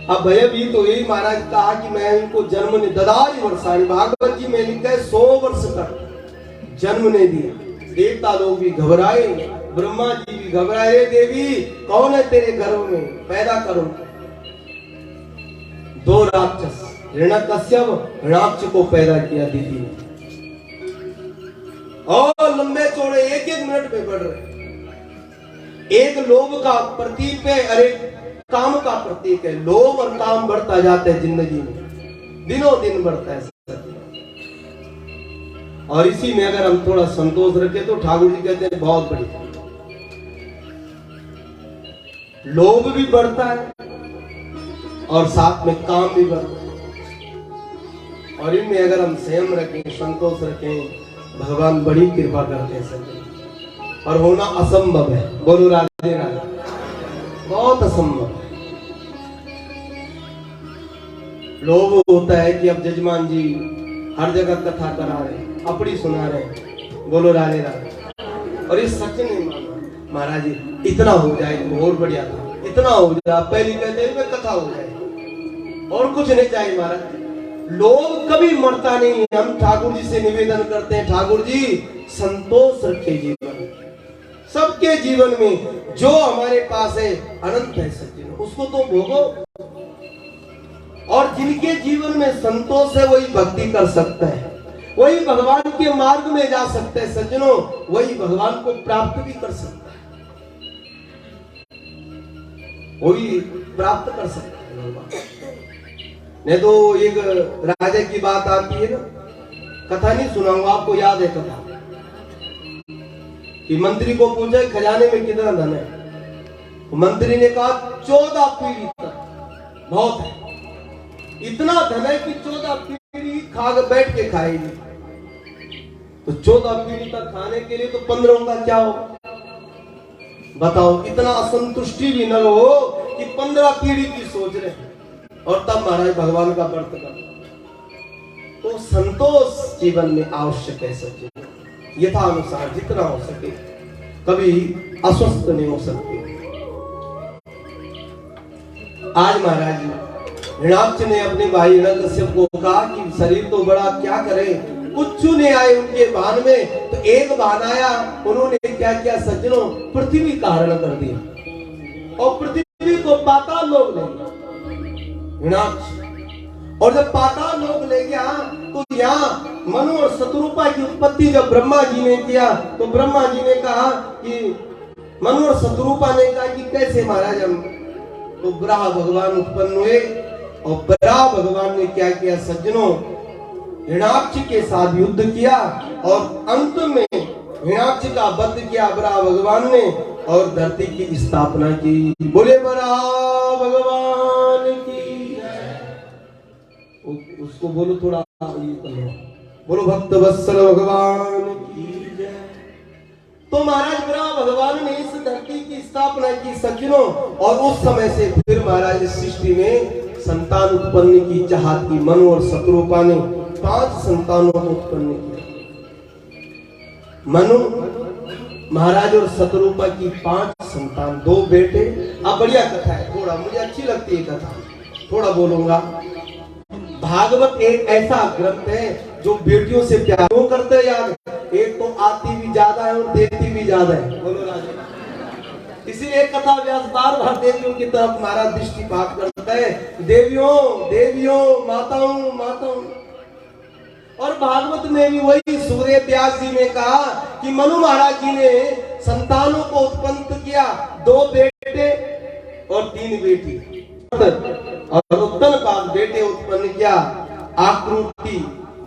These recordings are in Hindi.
अब भैया भी तो यही महाराज कहा कि मैं इनको जन्म ने ददारी वर्षाणी, भागवत जी में लिखा है 100 वर्ष तक जन्म ने दिया। देवता लोग भी घबराए, ब्रह्मा जी भी घबराए, देवी कौन है तेरे गर्भ में, पैदा करो। 2 राक्षस हिरण्यकश्यप हिरण्याक्ष को पैदा किया दीदी ने, और लंबे चौड़े 1-1 मिनट में बढ़ रहे। एक लोभ का प्रतीक है, अरे काम का प्रतीक है। लोभ और काम बढ़ता जाता है जिंदगी में, दिनों दिन बढ़ता है। और इसी में अगर हम थोड़ा संतोष रखें तो ठाकुर जी कहते हैं बहुत बढ़िया। लोभ भी बढ़ता है और साथ में काम भी बढ़ता है, और इनमें अगर हम संयम रखें, संतोष रखें, भगवान बड़ी कृपा करते हैं सच्चे, और होना असंभव है। बोलो राधे राधे। बहुत असंभव है। लोभ होता है कि अब जजमान जी हर जगह कथा करा रहे, अपनी सुना रहे, बोलो राधे राधे, और ये सच नहीं माना। महाराज जी इतना हो जाए तो और बढ़िया था, इतना हो जाए, पहले कहते हैं कथा हो जाए और कुछ नहीं चाहिए। महाराज लोभ कभी मरता नहीं है। हम ठाकुर जी से निवेदन करते हैं, ठाकुर जी संतोष रखे जीवन, सबके जीवन में जो हमारे पास है अनंत है सज्जन, उसको तो भोगो। और जिनके जीवन में संतोष है वही भक्ति कर सकता है, वही भगवान के मार्ग में जा सकता है सज्जनों, वही भगवान को प्राप्त भी कर सकता है, वही प्राप्त कर सकता है भगवान। नहीं तो एक राजा की बात आती है ना, कथा नहीं सुनाऊंगा आपको, याद है कथा कि मंत्री को पूछा खजाने में कितना धन है, तो मंत्री ने कहा 14 पीढ़ी तक बहुत है। इतना धन है कि 14 पीढ़ी खा बैठ के खाएगी। तो 14 पीढ़ी तक खाने के लिए तो 15 का क्या हो, बताओ। इतना असंतुष्टि भी न हो कि 15 पीढ़ी की सोच रहे, और तब महाराज भगवान का व्रत कर। तो संतोष जीवन में आवश्यक है सच्चे, यथानुसार जितना हो सके, कभी अस्वस्थ नहीं हो सकते। आज महाराज हिरण्याक्ष ने अपने भाई हिरण्यकश्यप को कहा कि शरीर तो बड़ा, क्या करें, कुछ नहीं आए उनके भान में। तो एक भान आया, उन्होंने क्या किया सज्जनों, पृथ्वी का हरण कर दिया, और पृथ्वी को पाताल लोक ले गया हिरण्याक्ष। और जब पाताल लोक ले गया तो यहाँ मनु और शत्रुपा की उत्पत्ति जब ब्रह्मा जी ने किया, तो ब्रह्मा जी ने कहा कि मनु और शत्रुपा ने कहा कि कैसे महाराज हम, तो ब्रह्मा भगवान उत्पन्न हुए, और ब्रह्मा भगवान ने क्या किया सज्जनों, हिरण्याक्ष के साथ युद्ध किया, और अंत में हिरण्याक्ष का वध किया ब्रह्मा भगवान ने, और धरती की स्थापना की। बोले ब्रह्मा भगवान की, उसको बोलो थोड़ा, बोलो भक्त वत्सल भगवान की जय। तो महाराज ब्रह्मा भगवान ने इस धरती की स्थापना की सज्जनों, और उस समय से फिर महाराज इस सृष्टि में संतान उत्पन्न की चाहत की। मनु और शत्रुपा ने 5 संतानों को उत्पन्न किया। मनु महाराज और शत्रुपा की 5 संतान, 2 बेटे। अब बढ़िया कथा है, थोड़ा मुझे अच्छी लगती है कथा, थोड़ा बोलूंगा। भागवत एक ऐसा ग्रंथ है जो बेटियों से प्यार करते हैं यार, एक तो आती भी ज्यादा है और देती भी ज्यादा है। बोलो राजा। इसीलिए कथा व्यास बार बार देवियों की तरफ महाराज दृष्टिपात करता है, देवियों देवियों, माताओं माताओं। और भागवत में भी वही सूर्य व्यास जी ने कहा कि मनु महाराज जी ने संतानों को उत्पन्न किया, 2 बेटे और 3 बेटी, और उत्तम पाप बेटे उत्पन्न किया, आकृति,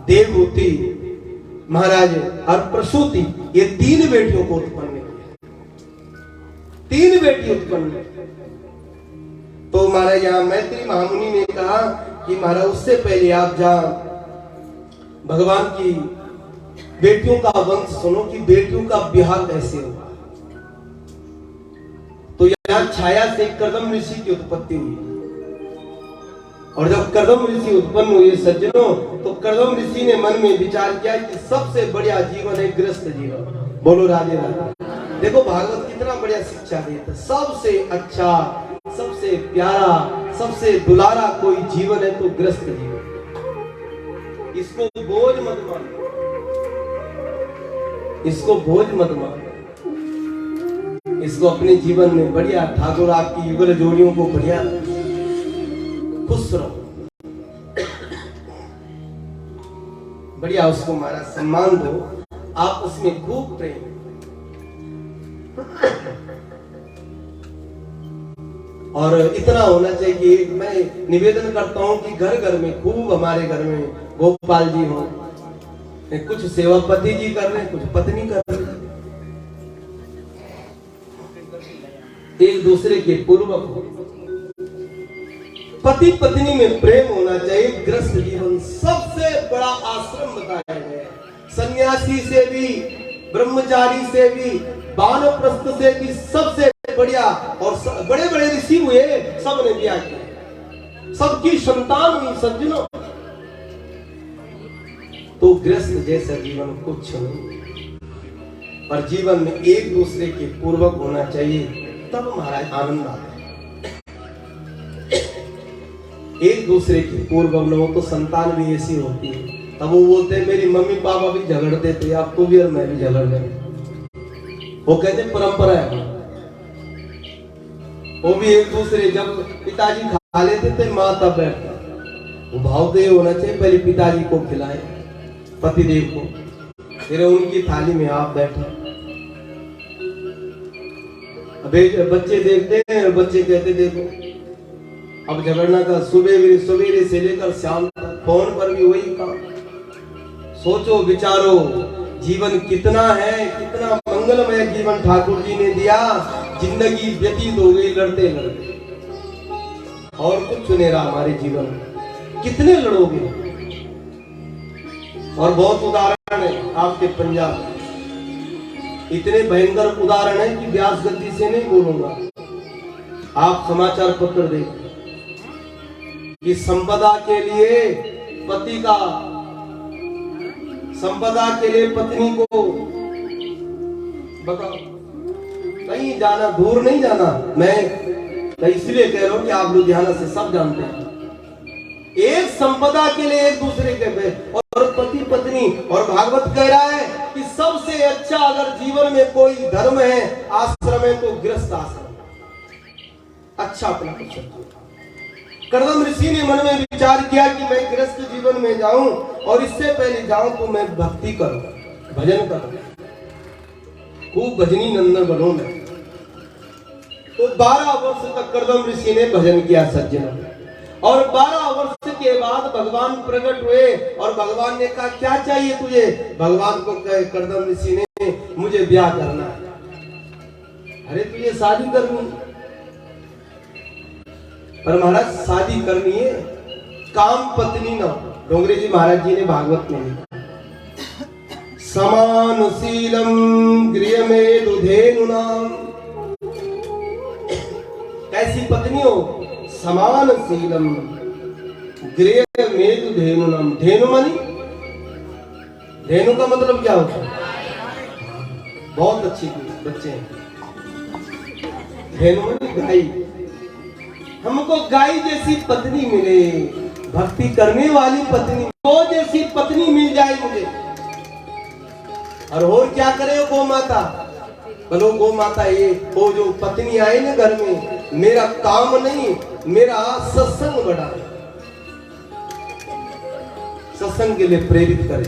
देवहूति महाराज और प्रसूति, ये 3 बेटियों को उत्पन्न किया, 3 बेटी उत्पन्न। तो महाराज यहाँ मैत्री महामुनि ने कहा कि महाराज उससे पहले आप जहाँ भगवान की बेटियों का वंश सुनो कि बेटियों का ब्याह कैसे होगा। तो यहाँ छाया से कर्दम ऋषि की उत्पत्ति हुई, और जब कर्दम ऋषि उत्पन्न हुए सज्जनों, तो कर्दम ऋषि ने मन में विचार किया कि सबसे बढ़िया जीवन है गृहस्थ जीवन। बोलो राधे राधे। देखो भागवत कितना बढ़िया शिक्षा देता है, सबसे अच्छा सबसे सबसे प्यारा, सबसे दुलारा कोई जीवन है तो गृहस्थ जीवन। इसको बोझ मत मानो, इसको बोझ मत मानो, इसको अपने जीवन में बढ़िया, ठाकुर आपकी युगल जोड़ियों को बढ़िया खुश रहो, बढ़िया उसको हमारा सम्मान दो, आप उसमें खूब प्रेम। और इतना होना चाहिए कि मैं निवेदन करता हूं कि घर घर में खूब, हमारे घर में गोपाल जी हो, कुछ सेवा पति जी कर रहे हैं, कुछ पत्नी कर रहे हैं, एक दूसरे के पूर्वक हो। पति पत्नी में प्रेम होना चाहिए। गृहस्थ जीवन सबसे बड़ा आश्रम बताया गया, सन्यासी से भी, ब्रह्मचारी से भी, वानप्रस्थ से भी सबसे बढ़िया। और बड़े बड़े ऋषि हुए, सब ने दिया किया, सबकी संतान हुई सज्जनों। तो गृहस्थ जैसा जीवन कुछ नहीं, पर जीवन में एक दूसरे के पूर्वक होना चाहिए, तब महाराज आनंद आता है। एक दूसरे की पूर्वक न हो तो संतान भी ऐसी होती है, तब वो बोलते हैं मेरी मम्मी पापा भी झगड़ते थे, अब तो भी और मैं भी झगड़ गए। वो कहते परंपरा है, वो भी एक दूसरे, जब पिताजी खा लेते थे माँ तब बैठता, वो भाव तो ये होना चाहिए पहले पिताजी को खिलाए, पतिदेव को, फिर उनकी थाली में आप बैठे। बच्चे देखते हैं, बच्चे कहते देखो अब झगड़ना का, सुबह से लेकर शाम तक फोन पर भी वही काम। सोचो विचारो, जीवन कितना है, कितना मंगलमय जीवन ठाकुर जी ने दिया। जिंदगी व्यतीत हो गई लड़ते लड़ते, और कुछ नहीं रहा हमारे जीवन में, कितने लड़ोगे। और बहुत उदाहरण है आपके पंजाब में, इतने भयंकर उदाहरण है कि व्यास गति से नहीं बोलूंगा। आप समाचार पत्र देखो कि संपदा के लिए पति का, संपदा के लिए पत्नी को, बताओ कहीं जाना, दूर नहीं जाना, मैं इसलिए कह रहा हूं कि आप लुधियाना से सब जानते हैं, एक संपदा के लिए एक दूसरे के, और पति पत्नी। और भागवत कह रहा है कि सबसे अच्छा अगर जीवन में कोई धर्म है, आश्रम है, तो गृहस्थ आश्रम अच्छा अपना कर सकते। कर्दम ऋषि ने मन में विचार किया कि मैं गृहस्थ जीवन में जाऊं, और इससे पहले जाऊं तो मैं भक्ति करूं, भजन करूं, खूब भजनी नंदन बनूं मैं। तो 12 वर्ष तक कर्दम ऋषि ने भजन किया सज्जनों, और 12 वर्ष के बाद भगवान प्रकट हुए, और भगवान ने कहा क्या चाहिए तुझे। भगवान को कहे कर्दम ऋषि ने, मुझे ब्याह करना है। अरे तुझे शादी करनी, पर महाराज शादी करनी है, काम पत्नी न। डोंगरे जी महाराज जी ने भागवत में लिखा, समानुशीलम गृहमेधुधेनुनाम। कैसी पत्नी हो, समानशीलम गृहमेधुधेनुनाम। धेनु मानी, धेनु का मतलब क्या होता है, बहुत अच्छी बच्चे हैं। धेनु मानी गाय, हमको गाय जैसी पत्नी मिले, भक्ति करने वाली पत्नी, वो जैसी पत्नी मिल जाए मुझे। और क्या करे गौ माता, बोलो गौ माता ये वो जो पत्नी आए ना घर में, मेरा काम नहीं, मेरा सत्संग बढ़ा, सत्संग के लिए प्रेरित करे।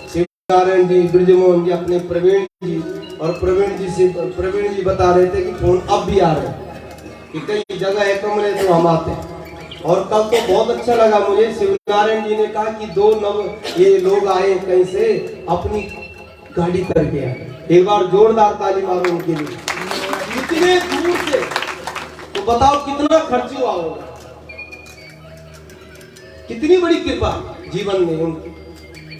शिवनारायण जी, ब्रजमोहन जी, अपने प्रवीण जी, और प्रवीण जी बता रहे थे कि फोन अब भी आ रहे हैं कि कई जगह है कमरे तो हम आते हैं। और कल तो बहुत अच्छा लगा मुझे, शिवनारायण जी ने कहा कि 2 नव ये लोग आए कहीं से, अपनी गाड़ी करके आए। एक बार जोरदार ताली मारो उनके लिए, इतने दूर से। तो बताओ कितना खर्च हुआ होगा, कितनी बड़ी कृपा जीवन में उनकी,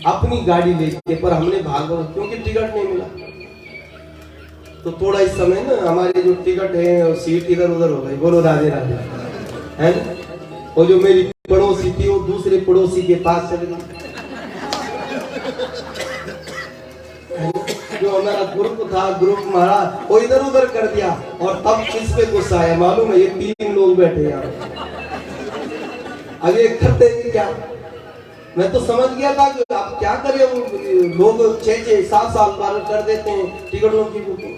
अपनी गाड़ी लेके। पर हमने भागवत, क्योंकि टिकट नहीं मिला, तो थोड़ा इस समय ना हमारे जो टिकट है और सीट इधर उधर हो गई। बोलो राधे राधे, है। और जो मेरी पड़ोसी थी वो दूसरे पड़ोसी के पास चले गई। जो हमारा ग्रुप था, ग्रुप महाराज वो इधर उधर कर दिया। और तब किस पे गुस्सा आया मालूम है? ये 3 लोग बैठे यहाँ, अभी करते क्या? मैं तो समझ गया था कि आप क्या करें, वो लोग 6-7 साल बार कर देते हैं टिकटों की बुकिंग।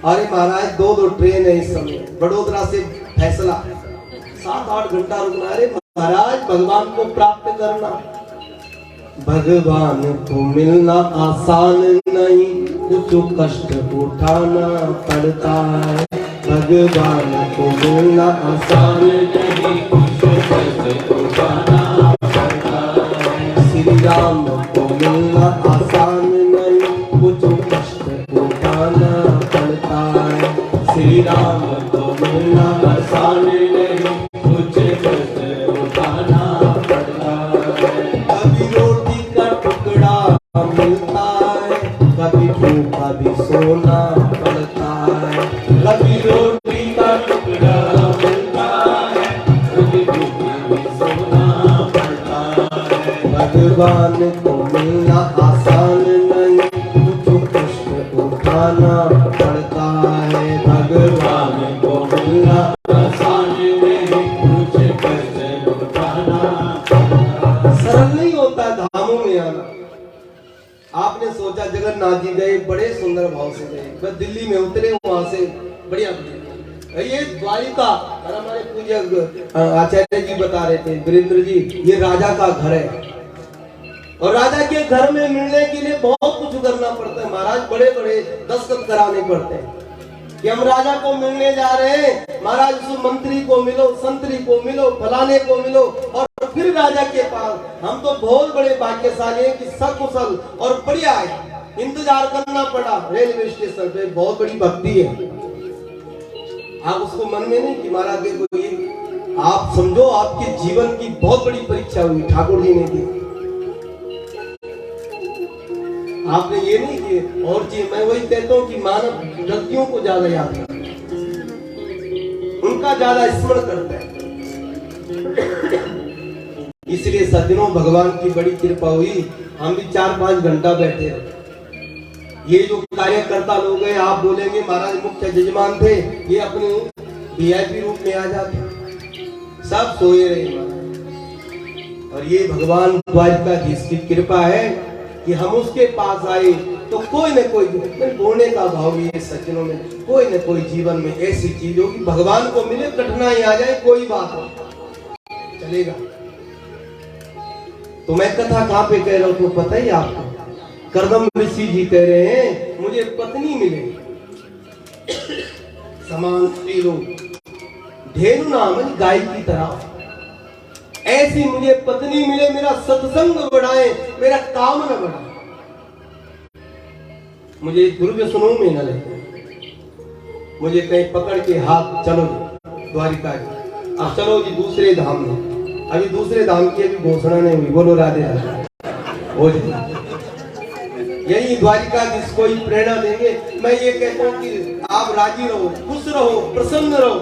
अरे महाराज 2 ट्रेन है इस समय, बड़ोदरा से फैसला 7-8 घंटा रुकना। अरे महाराज भगवान को प्राप्त करना, भगवान को मिलना आसान नहीं, कुछ कष्ट उठाना पड़ता है। भगवान को मिलना आसान नहीं, कुछ कष्ट उठाना पड़ता है। श्री राम को मिलना आसान नहीं, कुछ कष्ट उठाना पड़ता है। श्री राम को मिलना आसान नहीं, कुछ कष्ट उठाना पड़ता है। कभी रोटी का टुकड़ा मिलता है, कभी भूखा भी सोना पड़ता है। कभी रोटी का टुकड़ा मिलता है, कभी भूखा भी सोना पड़ता है। भगवान को मिलना आसान नहीं, कुछ कष्ट उठाना पड़ता है। भगवान को मिलना आसान नहीं, कुछ कष्ट उठाना पड़ता है। सरल नहीं होता धामों में आना। आपने सोचा जगन्नाथ जी गए, बड़े सुंदर भाव से गए, बस दिल्ली में उतरे, वहां से बढ़िया ये द्वारिका। और हमारे पूज्य आचार्य जी बता रहे थे, वीरेंद्र जी, ये राजा का घर है और राजा के घर में मिलने के लिए बहुत कुछ करना पड़ता है महाराज। बड़े बड़े दस्तखत कराने पड़ते हैं कि हम राजा को मिलने जा रहे हैं। महाराज उस मंत्री को मिलो, संतरी को मिलो, फलाने को मिलो और फिर राजा के पास। हम तो बहुत बड़े भाग्यशाली हैं कि सकुशल और बढ़िया है। इंतजार करना पड़ा रेलवे स्टेशन पे, बहुत बड़ी भक्ति है। आप उसको मन में नहीं कि महाराज देखो ये, आप समझो आपके जीवन की बहुत बड़ी परीक्षा हुई, ठाकुर जी ने दी। आपने ये नहीं कि और चीज। मैं वही कहता हूँ कि मानव गलतियों को ज्यादा याद करता है, उनका ज्यादा स्मरण करता है। इसलिए सज्जनों भगवान की बड़ी कृपा हुई, हम भी 4-5 घंटा बैठे रहे। ये जो कार्यकर्ता लोग हैं, आप बोलेंगे महाराज मुख्य जजमान थे, ये अपने वीआईपी रूप में आ जाते, सब सोए रहे महाराज। और ये भगवान द्वारिका जिसकी कृपा है कि हम उसके पास आए तो कोई न कोई बोलने का भाव ये सज्जनों में, कोई न कोई जीवन में ऐसी चीज होगी, भगवान को मिले, कठिनाई आ जाए, कोई बात नहीं चलेगा। तो मैं कथा कहाँ पे कह रहा हूँ तो पता ही आपको, करदम ऋषि जी कह रहे हैं मुझे पत्नी मिले समान स्त्रीलों धेनु नाम गाय की तरह, ऐसी मुझे पत्नी मिले, मेरा सत्संग बढ़ाए, मेरा काम न बढ़ाए, मुझे दुर्व्यसनों में न लगे, मुझे कहीं पकड़ के हाथ चलो द्वारिका जी, अब चलो जी दूसरे धाम में। अभी दूसरे धाम की अभी घोषणा नहीं हुई, बोलो राधे राधे। हो जाए यही द्वारिका जिसको ही प्रेरणा देंगे। मैं ये कहता हूँ कि आप राजी रहो, खुश रहो, प्रसन्न रहो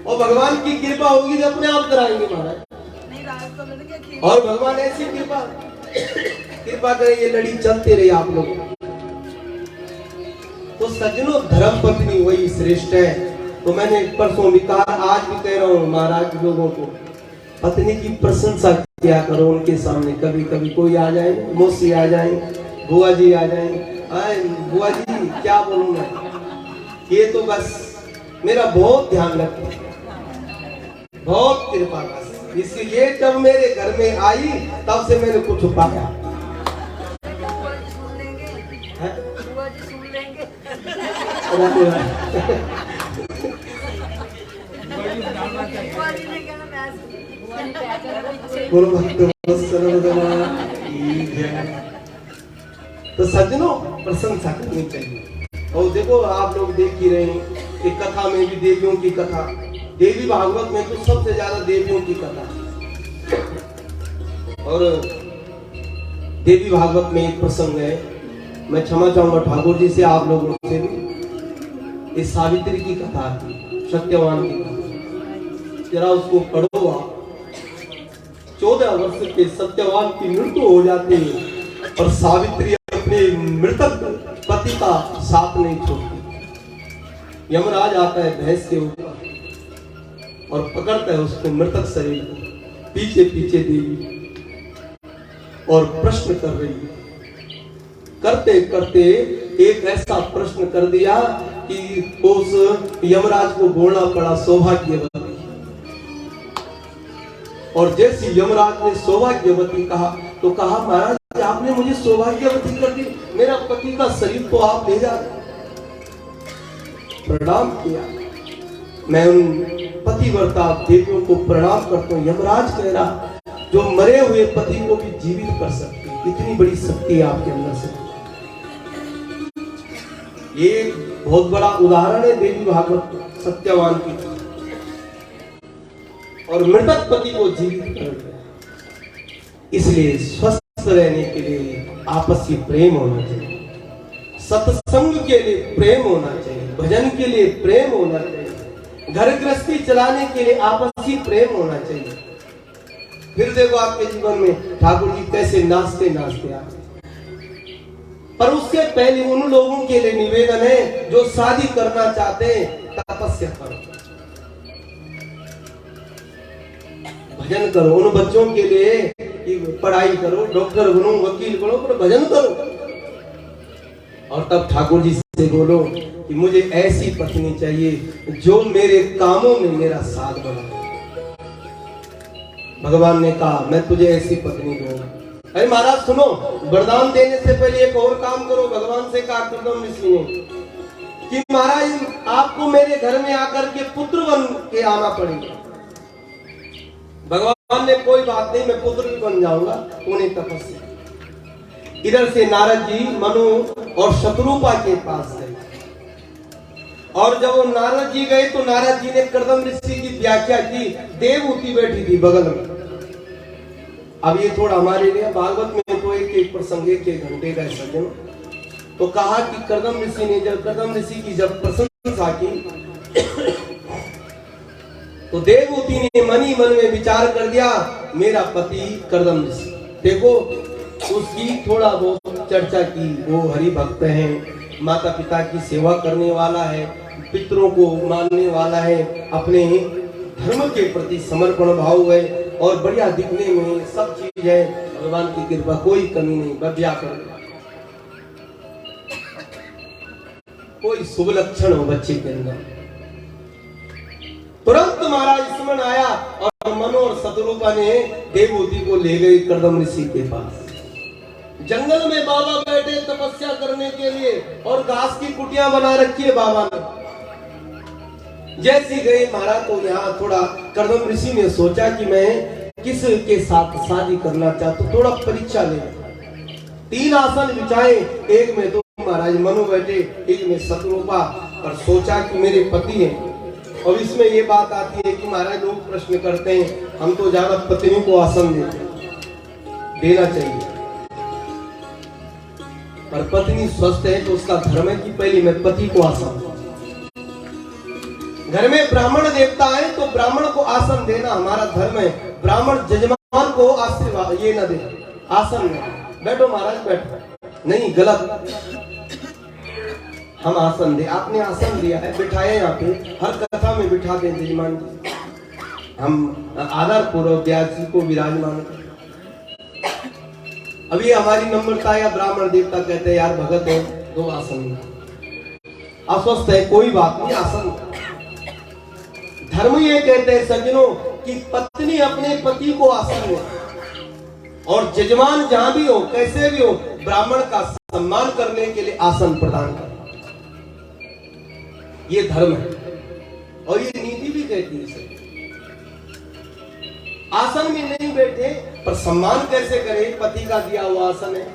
और भगवान की कृपा होगी तो अपने आप कराएंगे महाराज। और भगवान ऐसी कृपा करे ये लड़ी चलते रहे आप लोग। तो सज्जनों धर्म पत्नी वही श्रेष्ठ है। तो मैंने परसों भी कहा, आज भी कह रहा हूँ महाराज लोगों को, पत्नी की प्रशंसा किया करो उनके सामने। कभी कभी कोई आ जाए, मौसी आ जाए, बुआ जी आ जाए, बुआ जी क्या बोलूं मैं, ये तो बस मेरा बहुत ध्यान रखते, बहुत कृपा बस। इसलिए जब मेरे घर में आई तब से मैंने कुछ पाया। तो सज्जनों प्रशंसा करनी चाहिए। और देखो आप लोग देख ही रहे हैं कि कथा में भी देवियों की कथा, देवी भागवत में तो सबसे ज्यादा देवियों की कथा। और देवी भागवत में एक प्रसंग है, मैं क्षमा चाहूंगा ठाकुर जी से, आप लोगों से भी। इस सावित्री की कथा आती, सत्यवान की कथा, जरा उसको पढ़ो आप। 14 वर्ष के सत्यवान की मृत्यु हो जाती है और सावित्री अपने अपने मृतक पति का साथ नहीं छोड़ती। यमराज आता है भैंस के ऊपर और पकड़ता है उसको, मृतक शरीर को, पीछे पीछे देवी और प्रश्न कर रही है। करते करते एक ऐसा प्रश्न कर दिया कि उस यमराज को बोलना पड़ा सौभाग्यवती। और जैसे यमराज ने सौभाग्यवती कहा तो कहा महाराज आपने मुझे सौभाग्यवती कर दी, मेरा पति का शरीर तो आप ले जा रहे। प्रणाम किया, मैं उन पतिव्रता देवियों को प्रणाम करता हूं। यमराज कह रहा जो मरे हुए पति को भी जीवित कर सकती, इतनी बड़ी शक्ति है आपके अंदर से। ये बहुत बड़ा उदाहरण है देवी भागवत सत्यवान की। और मृतक पति को जीवित कर दिया। इसलिए स्वस्थ रहने के लिए आपसी प्रेम होना चाहिए, सत्संग के लिए प्रेम होना चाहिए, भजन के लिए प्रेम होना चाहिए, घर गृहस्थी चलाने के लिए आपसी प्रेम होना चाहिए। फिर देखो आपके जीवन में ठाकुर जी कैसे नाचते नाचते आते। पर उससे पहले उन लोगों के लिए निवेदन है जो शादी करना चाहते हैं, तपस्या करो, भजन करो। उन बच्चों के लिए पढ़ाई करो, डॉक्टर बनो, वकील बनो, पर भजन करो। और तब ठाकुर जी से बोलो कि मुझे ऐसी पत्नी चाहिए जो मेरे कामों में मेरा साथ बना। भगवान ने कहा मैं तुझे ऐसी पत्नी दूंगा। अरे महाराज सुनो, वरदान देने से पहले एक और काम करो। भगवान से कहा कर्दम ऋषि ने कि महाराज आपको मेरे घर में आकर के पुत्र बन के आना पड़ेगा। भगवान ने कोई बात नहीं, मैं पुत्र भी बन जाऊंगा। उन्हें तपस्या। इधर से नारद जी मनु और शत्रुपा के पास गए। और जब वो नारद जी गए तो नारद जी ने कर्दम ऋषि की व्याख्या की। देवहूति बैठी थी बगल में। अब ये थोड़ा हमारे लिए भागवत में तो एक प्रसंग एक घंटे का सज्जन। तो कहा कि कर्दम ऋषि ने कर्दम ऋषि की जब प्रशंसा की तो देवहूति ने मन ही मन में विचार कर दिया मेरा पति कर्दम ऋषि। देखो उसकी थोड़ा बहुत चर्चा की, वो हरि भक्त है, माता पिता की सेवा करने वाला है, पितरों को मानने वाला है, अपने धर्म के प्रति समर्पण भाव है और बढ़िया दिखने में सब चीज है। भगवान की कृपा, कोई कमी नहीं, बढ़िया कर कोई शुभ लक्षण हो बच्चे के अंदर। तुरंत महाराज स्मरण आया और मनु और शत्रुपा ने देवहूति को ले गई कर्दम ऋषि के पास। जंगल में बाबा बैठे तपस्या करने के लिए और घास की कुटिया बना रखी है बाबा ने। जैसी गए महाराज तो यहाँ थोड़ा कर्दम ऋषि ने सोचा कि मैं किस के साथ शादी करना चाहता हूँ, थोड़ा परीक्षा ले। 3 आसन बिछाए, एक में तो महाराज मनु बैठे, एक में शत्रुपा। और सोचा कि मेरे पति हैं। और इसमें ये बात आती है कि महाराज लोग प्रश्न करते हैं हम तो ज्यादा पत्नी को आसन देना चाहिए, पर पत्नी स्वस्थ है तो उसका धर्म है कि पहले मैं पति को आसन। घर में ब्राह्मण देवता है तो ब्राह्मण को आसन देना हमारा धर्म है। ब्राह्मण जजमान को आशीर्वाद ये न दे, आसन न। बैठो महाराज बैठो, नहीं गलत, हम आसन दे। आपने आसन दिया है, बिठाए यहाँ पे, हर कथा में बिठा दे जजमान जी, हम आदर पूर्वक व्यास जी को विराजमान करें। अब ये हमारी नम्रता या ब्राह्मण देवता कहते हैं यार भगत है 2 आसन, अस्वस्थ है कोई बात नहीं, आसन। धर्म ये कहते हैं सज्जनों कि पत्नी अपने पति को आसन दे और जजमान जहां भी हो कैसे भी हो ब्राह्मण का सम्मान करने के लिए आसन प्रदान कर। ये धर्म है और ये नीति भी कहती है। आसन में नहीं बैठे पर सम्मान कैसे करें, पति का दिया हुआ आसन है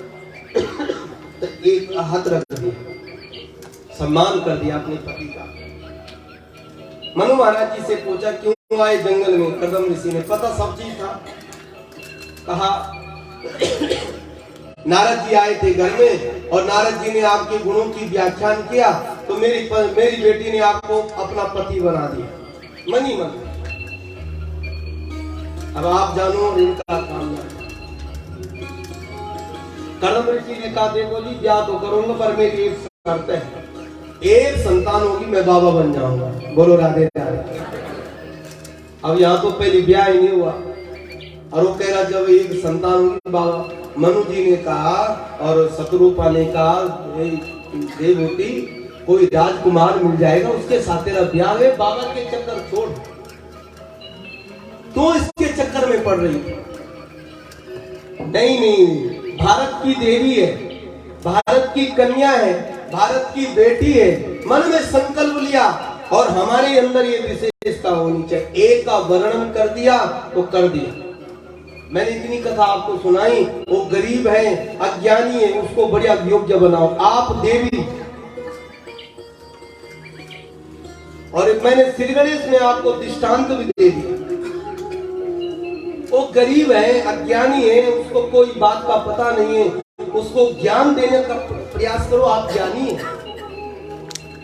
तो एक हाथ रख दिया, सम्मान कर दिया अपने पति का। मनु महाराज जी से पूछा क्यों आए जंगल में। कर्दम ऋषि ने पता सब चीज था। कहा नारद जी आए थे घर में और नारद जी ने आपके गुणों की व्याख्यान किया तो मेरी बेटी ने आपको अपना पति बना दिया मन ही मन। अब आप जानो इनका काम। कर्दम ऋषि ने कहा देखो जी ब्याह तो करूंगा पर मेरी एक शर्त है, एक संतान होगी मैं बाबा बन जाऊंगा। बोलो राधे राधे। अब यहाँ तो पहले ब्याह ही नहीं हुआ और वो कह रहा जब एक संतान होगी बाबा। मनु जी ने कहा और शत्रुपा ने कहा देवहूति कोई राजकुमार मिल जाएगा उसके साथ तेरा ब्याह है, बाबा के चक्कर छोड़, तो इसके चक्कर में पड़ रही है। नहीं नहीं, भारत की देवी है, भारत की कन्या है, भारत की बेटी है, मन में संकल्प लिया और हमारे अंदर ये विशेषता होनी चाहिए। एक का वर्णन कर दिया तो कर दिया। मैंने इतनी कथा आपको सुनाई, वो गरीब है, अज्ञानी है, उसको बढ़िया योग्य बनाओ। आप देवी, और मैंने श्री गणेश में आपको दृष्टांत भी दे दिया। वो गरीब है, अज्ञानी है, उसको कोई बात का पता नहीं है, उसको ज्ञान देने का प्रयास करो। आप ज्ञानी है,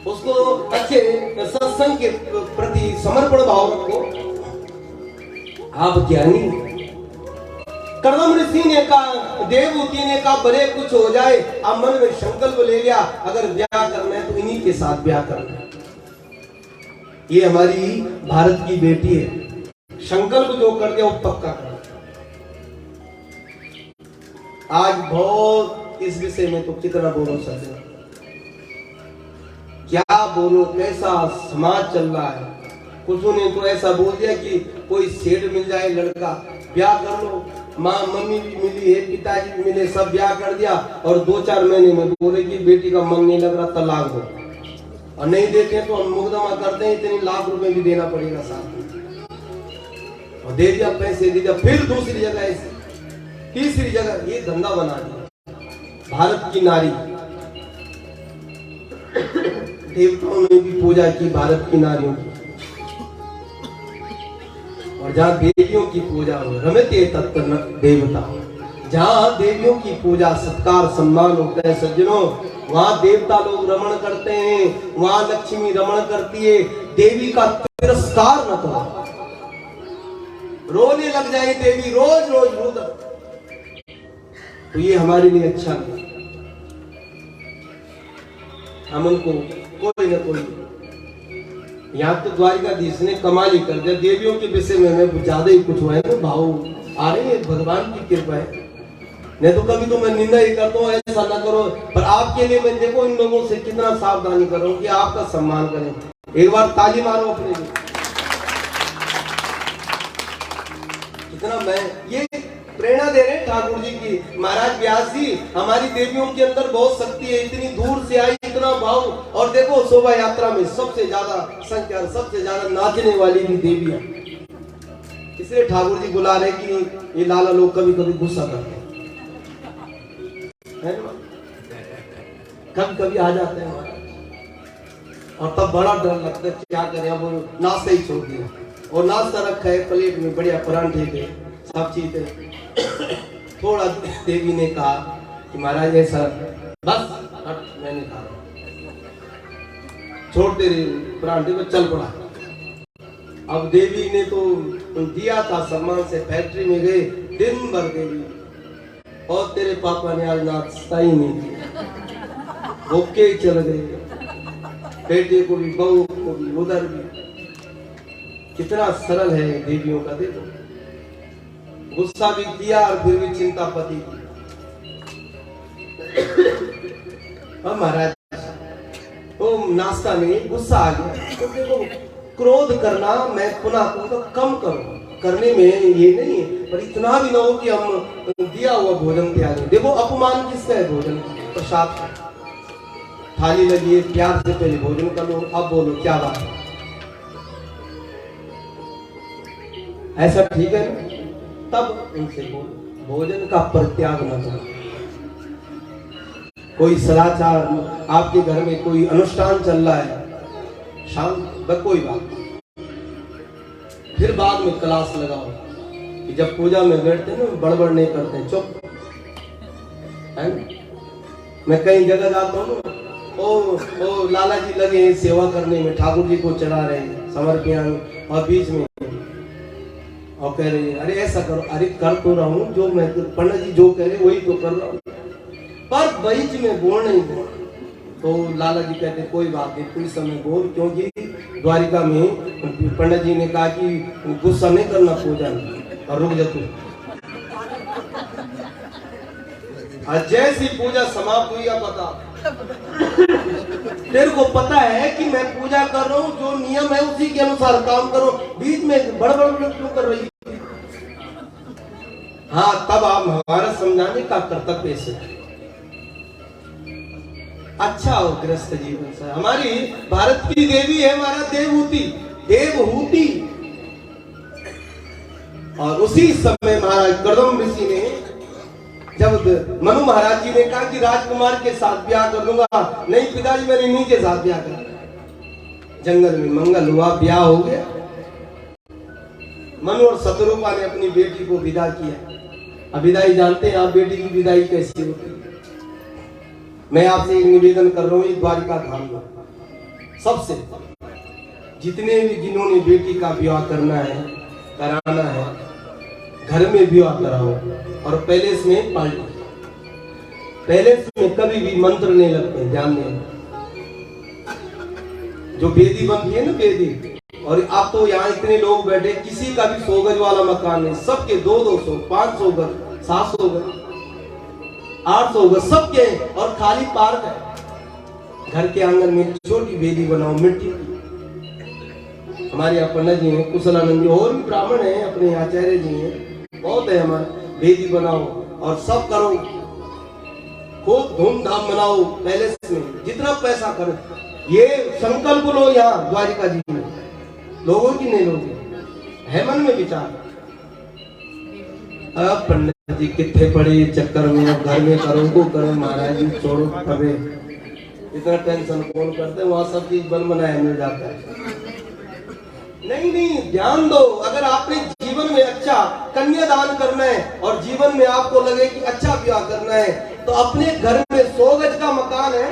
उसको अच्छे सत्संग के प्रति समर्पण भाव रखो, आप ज्ञानी है। कर्दम ऋषि ने कहा, देवहूति ने कहा बड़े कुछ हो जाए, अब मन में संकल्प ले लिया अगर ब्याह करना है तो इन्हीं के साथ ब्याह करना है। ये हमारी भारत की बेटी है, संकल्प जो कर दिया वो पक्का कर। आज बहुत इस विषय में तो कितना बोलो सकते, क्या बोलो, कैसा समाज चल रहा है। कुछ ने तो ऐसा बोल दिया कि कोई सेठ मिल जाए लड़का ब्याह कर लो, माँ मम्मी भी मिली है, पिताजी भी मिले, सब ब्याह कर दिया और 2-4 महीने में बोले कि बेटी का मन नहीं लग रहा तलाक दो, और नहीं देते तो हम मुकदमा करते हैं, इतने लाख रुपए भी देना पड़ेगा साथ, और दे दिया, पैसे दे दिया, फिर दूसरी जगह ऐसे, तीसरी जगह ये धंधा बना दिया। भारत की नारी, देवताओं ने भी पूजा की भारत की नारियों की, और जहाँ देवियों की पूजा हो रमते तत्र देवता, जहाँ देवियों की पूजा सत्कार सम्मान होता है सज्जनों, वहाँ देवता लोग रमण करते हैं, वहाँ लक्ष्मी रमण करती है। देवी का तिरस्कार न करो, रोने लग जाए देवी रोज रोज रोज, तो ये हमारे लिए अच्छा नहीं। हम उनको कोई न कोई, यहाँ तो द्वारिकाधीश ने कमाल ही कर दिया। देवियों के विषय में ज्यादा ही कुछ हुआ है ना भाव आ रही है, भगवान की कृपा है। नहीं तो कभी तो मैं निंदा ही करता हूँ, ऐसा ना करो, पर आपके लिए मैं देखो इन लोगों से कितना सावधानी कर रहा हूँ कि आपका सम्मान करें। एक बार ताली मारो अपने लिए। कितना मैं ये प्रेरणा दे रहे हैं ठाकुर जी की, महाराज व्यास जी, हमारी देवियों के अंदर बहुत शक्ति है, इतनी दूर से आई, इतना भाव, और देखो शोभा यात्रा में सबसे ज्यादा संख्या, सबसे ज्यादा नाचने वाली भी देवी है। इसलिए ठाकुर जी बुला रहे कि ये लाला लोग कभी कभी गुस्सा करते हैं, कभी कभी आ जाते हैं और तब बड़ा डर लगता है क्या करें। अब नाश्ता ही छोड़ दिया और नाश्ता रखा है प्लेट में, बढ़िया परांठे थे, सब चीजें। थोड़ा देवी ने कहा कि महाराज ऐसा बस हट, मैंने कहा छोड़ दे रही परांठे को, चल पड़ा। अब देवी ने तो दिया था सम्मान से, फैक्ट्री में गए, दिन भर देवी, और तेरे पापा ने आज नाश्ता ही नहीं किया, भूखे ही चल गए, बेटे को भी बहू को भी उधर भी। कितना सरल है देवियों का, देखो गुस्सा भी किया और फिर भी चिंता पति की। महाराज तो नाश्ता नहीं, गुस्सा आ गया, तो देखो क्रोध करना मैं पुनः तो कम करो, करने में ये नहीं है, पर इतना भी ना हो कि हम दिया हुआ भोजन त्यागें। देखो अपमान किसका है, भोजन प्रसाद, थाली लगी है, प्यार से पहले भोजन कर लो, अब बोलो क्या बात है, ऐसा ठीक है ना? तब उनसे बोलो, भोजन का परित्याग न करो। कोई सदाचार, आपके घर में कोई अनुष्ठान चल रहा है, शांत, कोई बात, फिर बाद में क्लास लगाओ कि जब पूजा में बैठते हैं ना बड़बड़ नहीं करते, चुप है ना। मैं कई जगह जाता हूँ ना, ओ लाला जी लगे हैं सेवा करने में, ठाकुर जी को चढ़ा रहे हैं समर्पण, और बीच में और कह रहे हैं अरे ऐसा करो, अरे कर तो रहा हूँ, जो मैं पंडित जी जो कह रहे वही तो कर रहा हूँ, पर बीच में बोल नहीं बोल। तो लाला जी कहते कोई बात नहीं, कुछ समय बोल, क्योंकि द्वारिका में पंडित जी ने कहा कि गुस्सा नहीं करना पूजा में, और रुक जा तू। जैसी पूजा समाप्त हुई, अब बता तेरे को पता है कि मैं पूजा कर रहा हूँ, जो नियम है उसी के अनुसार काम करो, बीच में बड़बड़ क्यों कर रही है? हाँ, तब आप हमारा समझाने का कर्तव्य से अच्छा हो गृहस्थ जीवन से। हमारी भारत की देवी है हमारा देवहूति, देवहूति। और उसी समय महाराज कर्दम ऋषि ने, जब मनु महाराज जी ने कहा कि राजकुमार के साथ ब्याह कर दूंगा, नहीं पिताजी मैंने इन्हीं के साथ ब्याह कर। जंगल में मंगल हुआ, ब्याह हो गया। मनु और शतरूपा ने अपनी बेटी को विदा किया। अब विदाई जानते हैं आप, बेटी की विदाई कैसी होती है? मैं आपसे एक निवेदन कर रहा हूँ, द्वारिका धाम में सबसे जितने भी जिन्होंने बेटी का विवाह करना है, कराना है, घर में विवाह कराओ और पैलेस में पार्टी। पैलेस में कभी भी मंत्र नहीं लगते, ध्यान दें। जो बेदी बनती है ना, बेदी, और आप तो यहाँ इतने लोग बैठे, किसी का भी 100 गज वाला मकान नहीं, सबके 200-200, 500 गज, 700 गज, 800 गज सबके, और खाली पार्क है। घर के आंगन में छोटी बेदी बनाओ मिट्टी की। हमारे यहाँ पंडित जी हैं, कुशलानंद जी, और भी ब्राह्मण हैं, अपने आचार्य जी हैं, बहुत है हमारे। बेदी बनाओ और सब करो, खूब धूमधाम मनाओ। पैलेस में जितना पैसा करो, ये संकल्प लो यहाँ द्वारिका जी में, लोगों की नहीं लोगे, है मन में विचार। अब पंडित जी कितने पड़े चक्कर में, अब घर में करो को करो, महाराज जी छोड़ो, कभी इतना टेंशन कौन करते, वहां सब चीज बन बनाया मिल जाता है। नहीं नहीं, ध्यान दो। अगर आपने जीवन में अच्छा कन्यादान करना है और जीवन में आपको लगे कि अच्छा ब्याह करना है, तो अपने घर में 100 गज का मकान है,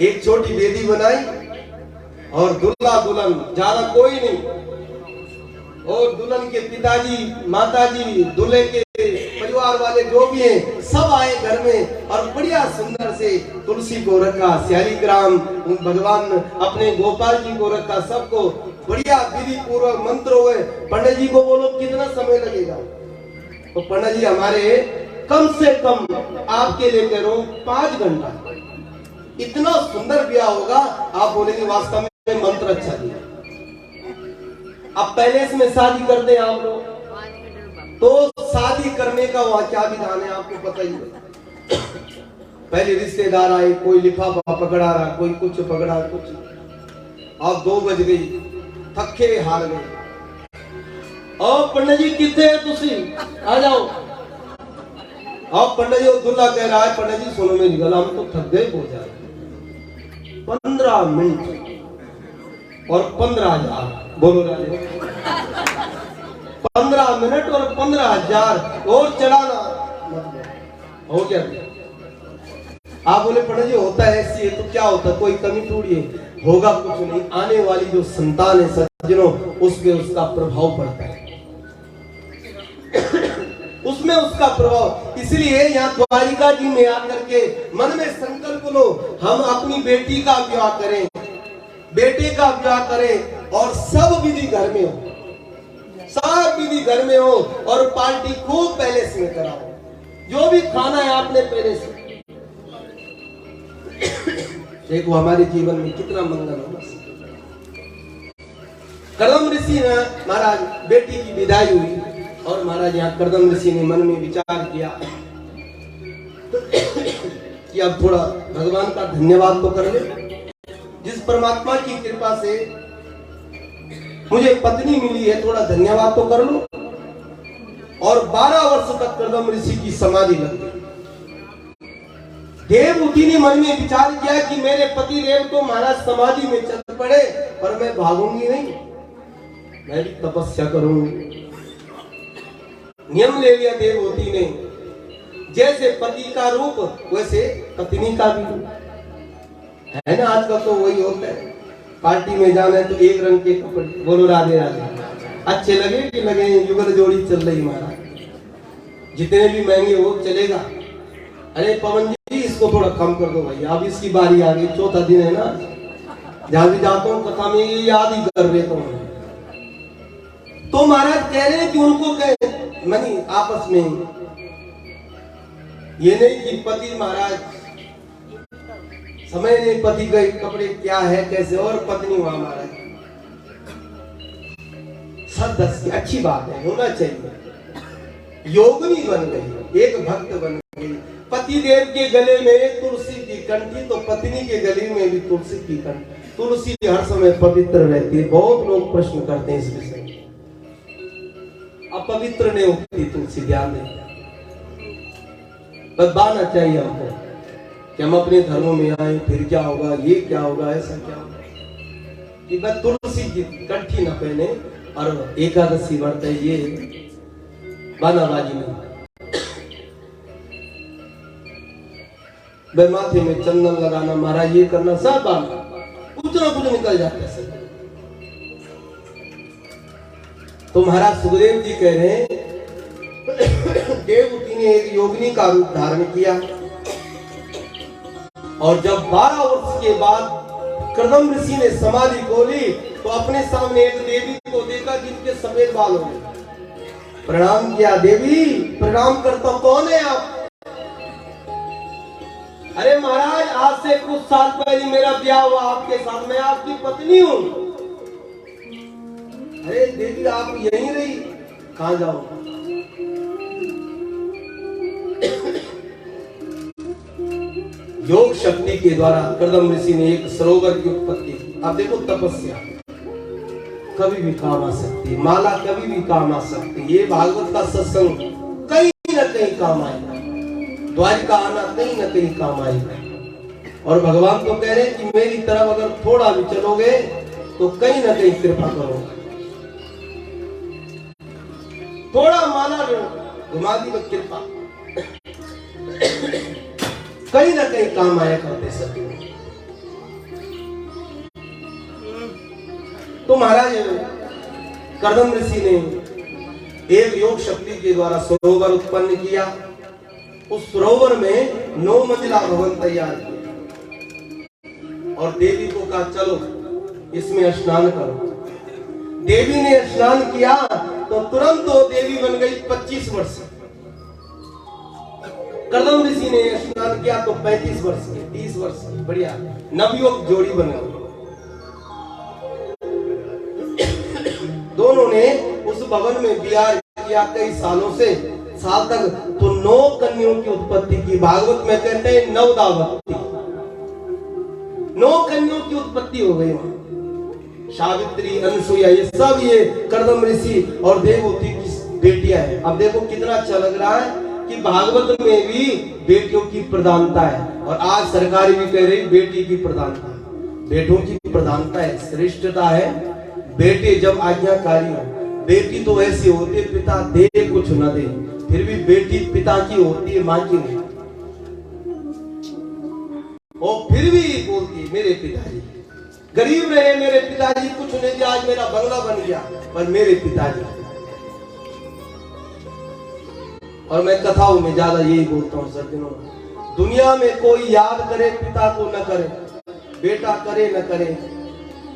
एक छोटी बेदी बनाई और दूल्हा दुल्हन, ज्यादा कोई नहीं, और दुल्हन के पिताजी, माताजी, दूल्हे के परिवार वाले जो भी हैं, सब आए घर में और बढ़िया सुंदर से तुलसी को रखा, शालिग्राम भगवान अपने गोपाल जी को रखा, सबको बढ़िया विधि पूर्वक मंत्र हुए। पंडित जी को बोलो कितना समय लगेगा? तो पंडित जी हमारे कम से कम आपके लिए कह रहा हूं 5 घंटा, इतना सुंदर ब्याह होगा, आप बोलेंगे वास्तव में मंत्र अच्छा दिया। अब पैलेस में शादी करते हैं आप लोग, तो शादी करने का वहां क्या विधान है आपको पता ही है। पहले रिश्तेदार आए, कोई लिफाफा पकड़ा रहा, कोई कुछ पकड़ा कुछ। अब 2 बज गई, थके हार गए। और पंडित जी कितने हैं तुसी, आ जाओ। अब पंडित जी दूल्हा कह रहा है, पंडित जी सुनो मेरी गल, हम तो थक गए हो जाए। 15 मिनट और 15,000, बोलो राजे। 15 मिनट और 15,000 और चढ़ाना हो गया। आप बोले पंडित जी होता है ऐसी है तो क्या होता, कोई कमी थोड़ी है, होगा कुछ नहीं। आने वाली जो संतान है सज्जनों, उसमें उसका प्रभाव पड़ता है, उसमें उसका प्रभाव। इसलिए यहाँ द्वारिका जी में आकर के मन में संकल्प लो, हम अपनी बेटी का विवाह करें, बेटे का विवाह करें, और सब विधि घर में हो, सब विधि घर में हो, और पार्टी खूब पैलेस में कराओ, जो भी खाना है आपने पैलेस में। देखो हमारे जीवन में कितना मंगल होगा। कर्दम ऋषि ने महाराज बेटी की विदाई हुई, और महाराज यहाँ कर्दम ऋषि ने मन में विचार किया कि अब थोड़ा भगवान का धन्यवाद तो कर ले, जिस परमात्मा की कृपा से मुझे पत्नी मिली है, थोड़ा धन्यवाद तो कर लो। और 12 वर्ष तक कर्दम ऋषि की समाधि लग गई। देवहूति ने मन में विचार किया कि मेरे पति देव तो महाराज समाधि में चल पड़े, पर मैं भागूंगी नहीं, मैं भी तपस्या करूंगी। नियम ले लिया देवहूति ने, जैसे पति का रूप वैसे पत्नी का भी रूप है ना। आजकल तो वही होता है, पार्टी में जाना है तो एक रंग के कपड़े, बोलो राधे राधे, अच्छे लगे कि लगे, युगल जोड़ी चल रही महाराज, जितने भी महंगे वो चलेगा। अरे पवन जी इसको थोड़ा कम कर दो भाई, अब इसकी बारी आ गई, चौथा दिन है ना, जहां भी जाता हूँ कथा में ये याद ही कर लेता हूँ। तो महाराज कह रहे हैं कि उनको कहे मनी आपस में, ये नहीं कि पति महाराज समय नहीं पति के कपड़े क्या है कैसे, और पत्नी वहां महाराज सदस्य की अच्छी बात है, होना चाहिए। योगिनी बन गई, एक भक्त बन गई, पति देव के गले में तुलसी की कंठी, तो पत्नी के गले में भी तुलसी की कंठी। तुलसी हर समय पवित्र रहती है। बहुत लोग प्रश्न करते हैं इस विषय में, अपवित्र नहीं होती तुलसी, ध्यान दें, बताना चाहिए हमको कि हम अपने धर्मों में आए फिर क्या होगा, ये क्या होगा, ऐसा क्या होगा, कि बस तुलसी की कंठी न पहने और एकादशी व्रत है ये बानाबाजी नहीं। भाई माथे में चंदन लगाना, महाराज ये करना, सब बात कुछ ना कुछ निकल जाता है सब। तो महाराज सुखदेव जी कह रहे हैं देवहूति ने एक योगिनी का रूप धारण किया, और जब 12 वर्ष के बाद कर्दम ऋषि ने समाधि खोली तो अपने सामने एक देवी को देखा जिनके सफेद बाल हो गए। प्रणाम किया, देवी प्रणाम करता, कौन है आप? अरे महाराज आज से कुछ साल पहले मेरा ब्याह हुआ आपके साथ, मैं आपकी पत्नी हूं। अरे देवी आप यहीं रही, कहां जाओ? योग शक्ति के द्वारा कर्दम ऋषि ने एक सरोवर की उत्पत्ति की। अब देखो तपस्या कभी भी काम आ सकती है, माला कभी भी काम आ सकती है, ये भागवत का सत्संग कहीं न कहीं काम आएगा, द्वारिका आना कहीं न कहीं काम आएगा। और भगवान तो कह रहे हैं कि मेरी तरफ अगर थोड़ा भी चलोगे तो कहीं न कहीं कृपा करो, थोड़ा माला घुमा दी तो कृपा कहीं ना कहीं काम आया करते सब। तो महाराज कर्दम ऋषि ने एक योग शक्ति के द्वारा सरोवर उत्पन्न किया। उस सरोवर में 9 मंजिला भवन तैयार किया और देवी को कहा चलो इसमें स्नान करो। देवी ने स्नान किया तो तुरंत वो देवी बन गई 25 वर्ष। कर्दम ऋषि ने स्नान किया तो 35 वर्ष की, 30 वर्ष की, बढ़िया नवयुवक जोड़ी बन गई। दोनों ने उस भवन में विहार किया कई सालों से, साल तक, तो 9 कन्याओं की उत्पत्ति की। भागवत में कहते हैं 9 दावती, 9 कन्याओं की उत्पत्ति हो गई वहां। सावित्री, अनुसुईया, ये सब ये कर्दम ऋषि और देवहूति की बेटियां हैं। अब देखो कितना अच्छा लग रहा है कि भागवत में भी बेटियों की प्रधानता है, और आज सरकार भी कह रही बेटी की प्रधानता है, बेटों की प्रधानता है, श्रेष्ठता है। बेटे जब आज्ञाकारी हो, बेटी तो ऐसी होती है पिता दे कुछ न दे, फिर भी बेटी पिता की होती है, माँ की नहीं, और फिर भी बोलती है मेरे पिताजी गरीब रहे, मेरे पिताजी कुछ नहीं दिया, आज मेरा बंगला बन गया, पर मेरे पिताजी। और मैं कथाओं में ज्यादा यही बोलता हूँ सर दिनों, दुनिया में कोई याद करे पिता को न करे, बेटा करे न करे,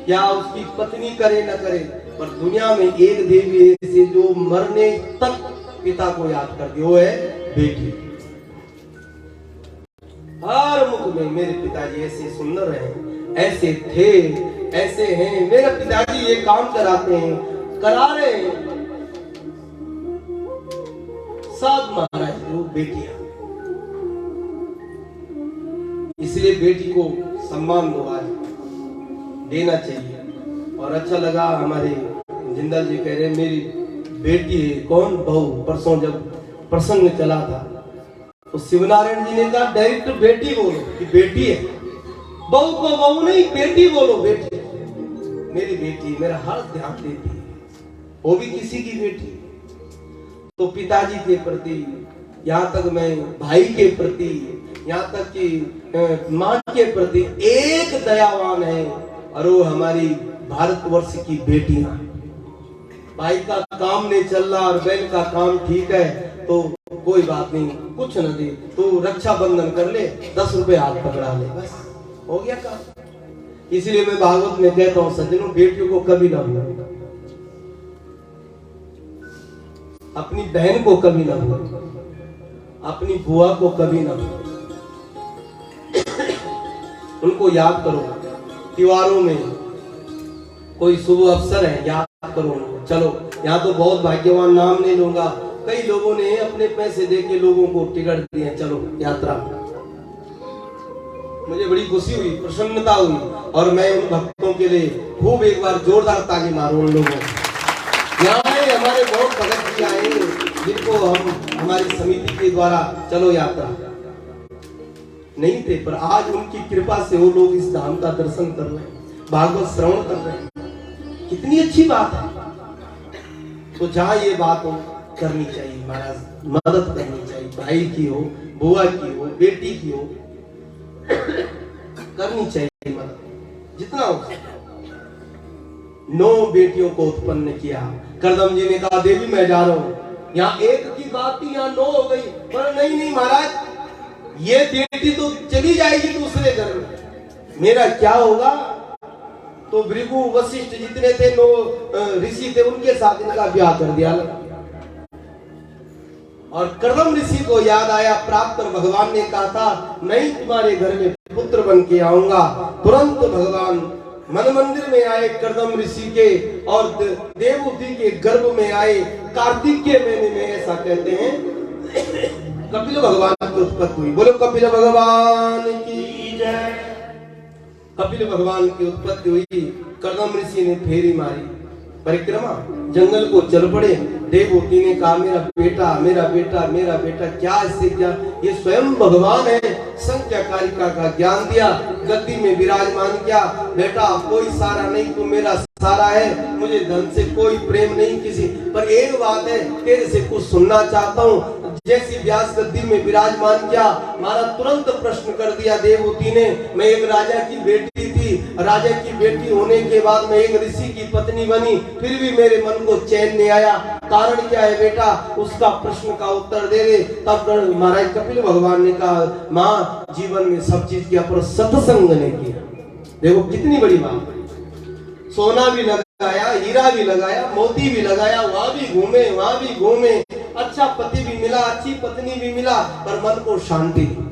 या उसकी पत्नी करे न करे, पर दुनिया में एक देवी ऐसी जो मरने तक पिता को याद करती, वो है बेटी। हर मुख में मेरे पिताजी ऐसे सुंदर हैं, ऐसे थे, ऐसे हैं, मेरे पिताजी ये काम कराते हैं, करा रहे हैं, सब महाराज वो बेटियां। इसलिए बेटी को सम्मान दो, आज देना चाहिए। और अच्छा लगा हमारे जिंदल जी कह रहे मेरी बेटी है, कौन बहू। परसों जब प्रसंग चला था तो शिवनारायण जी ने कहा डायरेक्ट बेटी बोलो कि बेटी है, बहू को बहू नहीं बेटी बोलो, बेटी मेरी बेटी, मेरा हर ध्यान देती है, वो भी किसी की बेटी। तो पिताजी के प्रति, यहाँ तक मैं भाई के प्रति, यहाँ तक कि माँ के प्रति एक दयावान है, और वो हमारी भारतवर्ष की बेटियां। भाई का काम नहीं चल रहा और बहन का काम ठीक है तो कोई बात नहीं, कुछ न दे तो रक्षाबंधन कर ले, 10 रुपए हाथ पकड़ा ले, बस हो गया काम। इसलिए मैं भागवत में कहता हूं सज्जनों, बेटियों को कभी ना भूलो, अपनी बहन को कभी ना भूलो, अपनी बुआ को कभी ना भूलो, उनको याद करो। त्योहारों में कोई शुभ अवसर है, याद करो उनको। चलो यहाँ तो बहुत भाग्यवान, नाम नहीं लूंगा, कई लोगों ने अपने पैसे देके लोगों को टिकट दिए, चलो यात्रा। मुझे बड़ी खुशी हुई, प्रसन्नता हुई, और मैं उन भक्तों के लिए खूब एक बार जोरदार ताली मारूं उन लोगों को। यहाँ आए हमारे बहुत भगत जी आए जिनको हम हमारी समिति के द्वारा चलो यात्रा नहीं थे, पर आज उनकी कृपा से वो लोग इस धाम का दर्शन कर रहे हैं, भागवत श्रवण कर रहे हैं, कितनी अच्छी बात है। तो जहां ये बात हो करनी चाहिए महाराज, मदद करनी चाहिए, भाई की हो, बुआ की हो, बेटी की हो, करनी चाहिए मदद जितना हो। 9 बेटियों को उत्पन्न किया। करदम जी ने कहा देवी मैं जा रहा हूं, यहाँ एक की बात थी, यहाँ 9 हो गई, पर नहीं महाराज, ये बेटी तो चली जाएगी दूसरे घर में, मेरा क्या होगा। तो भृगु वशिष्ठ जितने थे 9 ऋषि थे, उनके साथ इनका ब्याह कर दिया। और कर्दम ऋषि को याद आया, प्राप्त कर भगवान ने कहा था नहीं तुम्हारे घर में पुत्र बन के आऊंगा। तुरंत भगवान मन मंदिर में आए कर्दम ऋषि के, और देवहूति के गर्भ में आए। कार्तिक के महीने में ऐसा कहते हैं कपिल भगवान की उत्पत्ति हुई। बोलो कपिल भगवान की जय। कपिल भगवान की उत्पत्ति हुई। कर्दम ऋषि ने फेरी मारी, परिक्रमा, जंगल को चल पड़े। देवहूति ने कहा मेरा बेटा, मेरा बेटा, मेरा बेटा, क्या इससे क्या, ये स्वयं भगवान है। संख्याकारिका का ज्ञान दिया, गद्दी में विराजमान किया। बेटा कोई सारा नहीं, तू मेरा सारा है, मुझे धन से कोई प्रेम नहीं किसी, पर एक बात है तेरे से कुछ सुनना चाहता हूँ। जैसी व्यास गद्दी में विराजमान किया, मारा तुरंत प्रश्न कर दिया देवहूति ने, मैं एक राजा की बेटी थी, राजा की बेटी होने के बाद मैं एक ऋषि की पत्नी बनी, फिर भी मेरे मन को चैन नहीं आया, कारण क्या है बेटा, उसका प्रश्न का उत्तर दे दे। तब महाराज कपिल भगवान ने कहा माँ जीवन में सब चीज किया पर सत्संग ने किया। देखो कितनी बड़ी बात, सोना भी लगाया, हीरा भी लगाया, मोती भी लगाया, वहां भी घूमे, वहां भी घूमे, अच्छा पति भी मिला, अच्छी पत्नी भी मिला, पर मन को शांति नहीं।